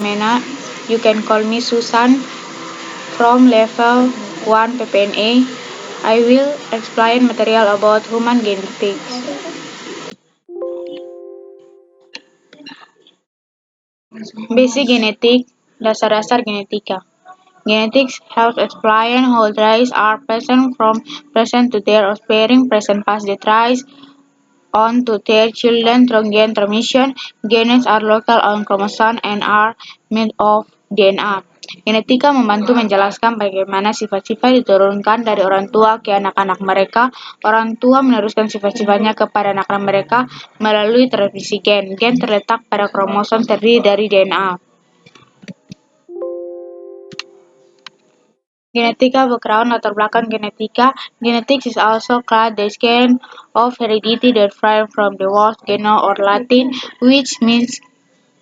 Mena. You can call me Susan from level 1 PPNA. I will explain material about human genetics. Basic genetic, dasar-dasar genetika. Genetics helps explain how traits are present from present to their offspring, present pass the traits on to their children through gene transmission. Genes are local on chromosome and are made of DNA. Genetika membantu menjelaskan bagaimana sifat-sifat diturunkan dari orang tua ke anak-anak mereka. Orang tua meneruskan sifat-sifatnya kepada anak-anak mereka melalui transmisi gen. Gen terletak pada kromosom terdiri dari DNA. Genetika background latar belakang genetika. Genetics is also called the science of heredity that derived from the word geno or Latin, which means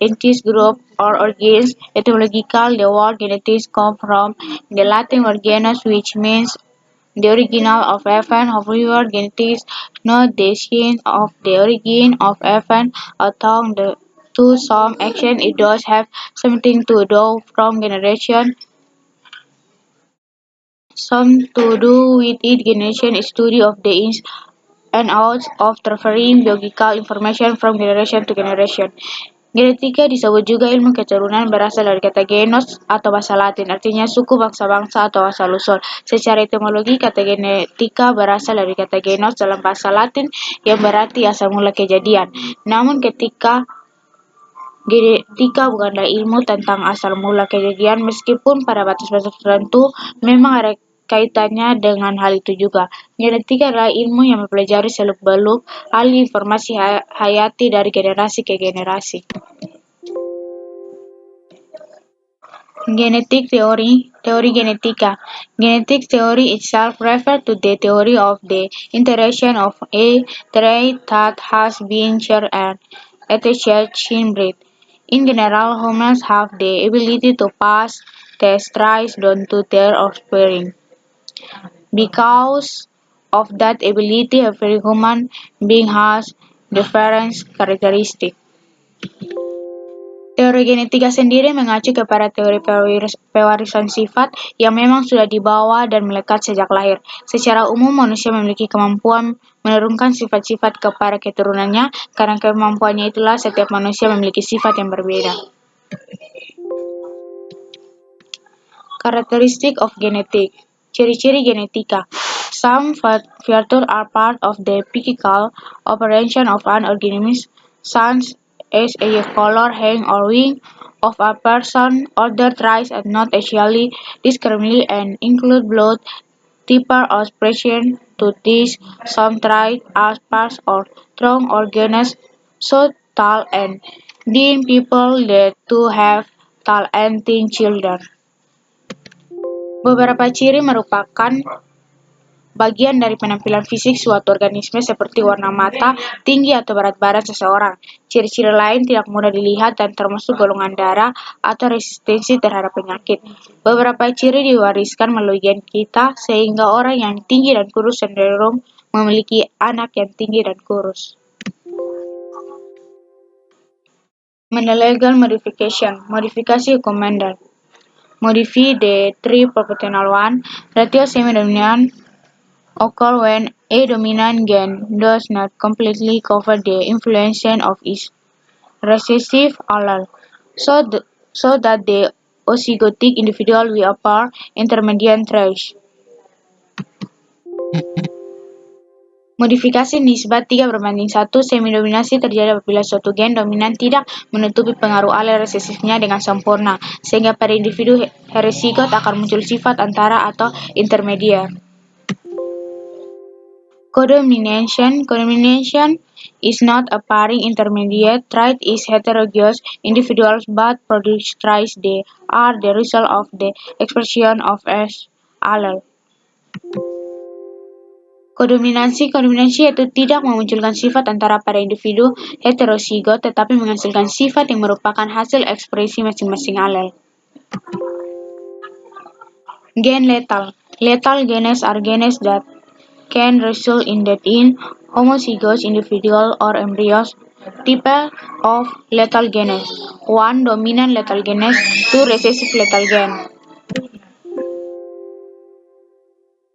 genus group or origins. Etymological, the word genetics comes from the Latin word genus, which means the original of event. However, genetics not the science of the origin of event. Although to some extent it does have something to do from generation. Some to do with it generation is study of the ins and outs of transferring biological information from generation to generation. Genetika disebut juga ilmu keturunan berasal dari kata genos atau bahasa Latin, artinya suku bangsa-bangsa atau asal-usul. Secara etimologi, kata genetika berasal dari kata genos dalam bahasa Latin yang berarti asal mula kejadian. Namun ketika genetika bukanlah ilmu tentang asal mula kejadian, meskipun pada batas-batas tertentu memang ada kaitannya dengan hal itu juga. Genetika adalah ilmu yang mempelajari seluk-beluk alur informasi hayati dari generasi ke generasi. Genetic theory, teori genetika. Genetic theory itself refers to the theory of the interaction of a trait that has been shared and attached inbred. In general, humans have the ability to pass these traits down to their offspring. Because of that ability, every human being has different characteristics. Teori genetika sendiri mengacu kepada teori pewarisan sifat yang memang sudah dibawa dan melekat sejak lahir. Secara umum, manusia memiliki kemampuan menurunkan sifat-sifat kepada keturunannya. Karena kemampuannya itulah setiap manusia memiliki sifat yang berbeda. Characteristic of genetic. Ciri-ciri genetika. Some features are part of the physical operation of an organism, such as a color, height, or wing of a person. Other traits are not essentially discriminated and include blood type or expression to this. Some traits are parts or trunk or genus, so tall and thin people lead to have tall and thin children. Beberapa ciri merupakan bagian dari penampilan fisik suatu organisme seperti warna mata, tinggi atau berat badan seseorang. Ciri-ciri lain tidak mudah dilihat dan termasuk golongan darah atau resistensi terhadap penyakit. Beberapa ciri diwariskan melalui gen kita sehingga orang yang tinggi dan kurus cenderung memiliki anak yang tinggi dan kurus. Mendelegal modification, modifikasi hukuman modify the tree proportional one. Ratio semi-dominant occur when a dominant gen does not completely cover the influence of its recessive allele, so that the oozygotic individual will appear intermediate traits. Modifikasi nisbat 3:1 semi-dominasi terjadi apabila suatu gen dominan tidak menutupi pengaruh alel resesifnya dengan sempurna, sehingga pada individu heterozigot akan muncul sifat antara atau intermediate. Codomination. Codomination is not a pairing intermediate trait is heterozygous individuals but produce traits that are the result of the expression of S allele. Kodominasi yaitu tidak memunculkan sifat antara pada individu heterozigot tetapi menghasilkan sifat yang merupakan hasil ekspresi masing-masing alel. Gen lethal. Lethal genes are genes that can result in death in homozygous individuals or embryos. Type of lethal genes: 1. Dominant lethal genes. 2. Recessive lethal gene.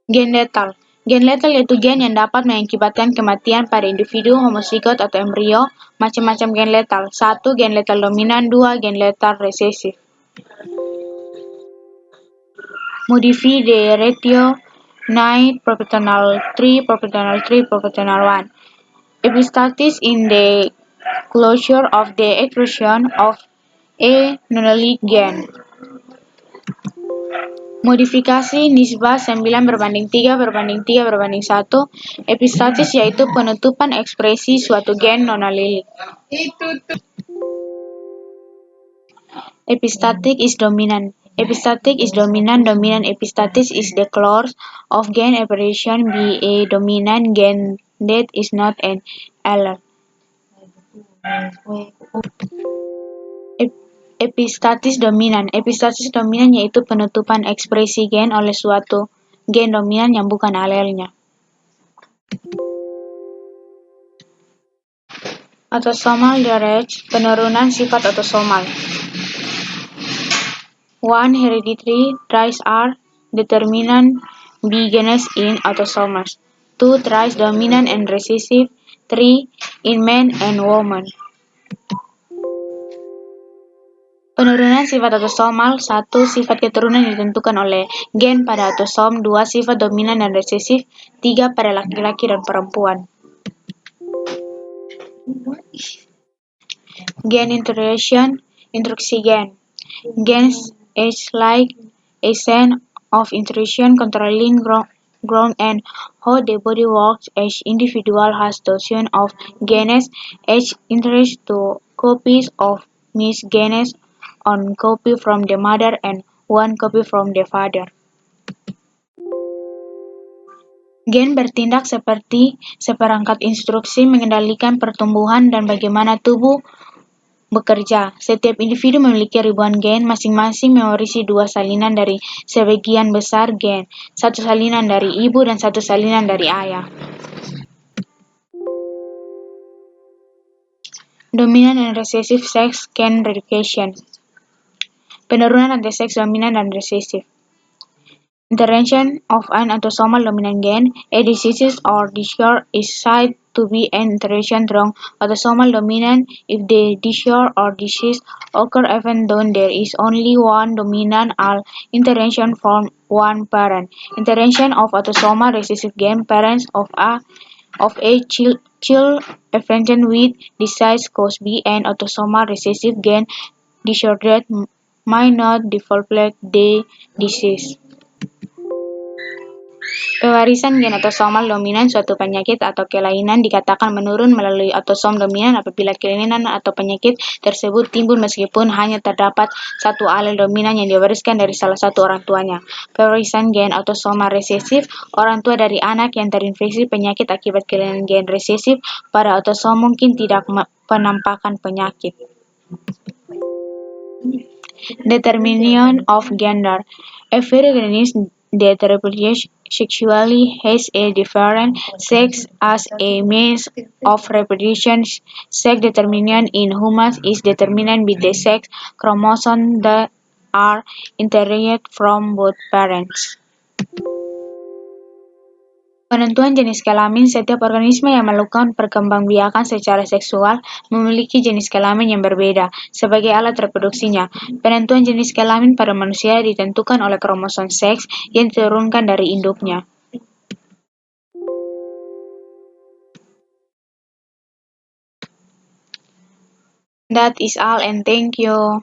Gen letal. Gen letal yaitu gen yang dapat mengakibatkan kematian pada individu homozigot atau embrio. Macam-macam gen letal. 1. Gen letal dominan. 2. Gen letal resesif. Modify the ratio 9:3:3:1. Epistasis in the closure of the expression of a nucleic gene. Modifikasi nisbah 9:3:3:1. Epistasis yaitu penutupan ekspresi suatu gen non-allelic. Epistatic is dominant. Epistatic is dominant. Dominant epistasis is the close of gen expression by a dominant gen that is not an allele. Epistatis dominan. Epistatis dominan yaitu penutupan ekspresi gen oleh suatu gen dominan yang bukan alelnya. Autosomal direct, penurunan sifat autosomal. 1. Hereditary traits are determinant by genes in autosomes. 2. Traits dominant and recessive. 3. In men and women. Penurunan sifat autosomal. 1. Sifat keturunan ditentukan oleh gen pada autosom. 2. Sifat dominan dan resesif. 3. Pada laki-laki dan perempuan. Gen instruksi gen. Gens is like a chain of instruction controlling growth and how the body works. Each individual has dozens of genes. Each instructs two copies of missed genes, one copy from the mother and one copy from the father. Gen bertindak seperti seperangkat instruksi mengendalikan pertumbuhan dan bagaimana tubuh bekerja. Setiap individu memiliki ribuan gen, masing-masing mewarisi 2 salinan dari sebagian besar gen, 1 salinan dari ibu dan 1 salinan dari ayah. Dominant and recessive sex gen reduction. Penurunan anti-seks dominan dan resesif. Intervention of an autosomal dominant gene, a disease or disorder is said to be an intervention wrong autosomal dominant if the disorder or disease occurs even though there is only one dominant allele. Intervention from one parent. Intervention of autosomal recessive gene parents of a child affected with disease caused by an autosomal recessive gene disorder might not develop the disease. Pewarisan gen autosomal dominan suatu penyakit atau kelainan dikatakan menurun melalui autosom dominan apabila kelainan atau penyakit tersebut timbul meskipun hanya terdapat satu alel dominan yang diwariskan dari salah satu orang tuanya. Pewarisan gen autosomal resesif, orang tua dari anak yang terinfeksi penyakit akibat kelainan gen resesif pada autosom mungkin tidak penampakan penyakit. Determination of gender. Every organism that reproduces sexually has a different sex as a means of reproduction. Sex determination in humans is determined by the sex chromosomes that are inherited from both parents. Penentuan jenis kelamin. Setiap organisme yang melakukan perkembangbiakan secara seksual memiliki jenis kelamin yang berbeda sebagai alat reproduksinya. Penentuan jenis kelamin pada manusia ditentukan oleh kromosom seks yang diturunkan dari induknya. That is all and thank you.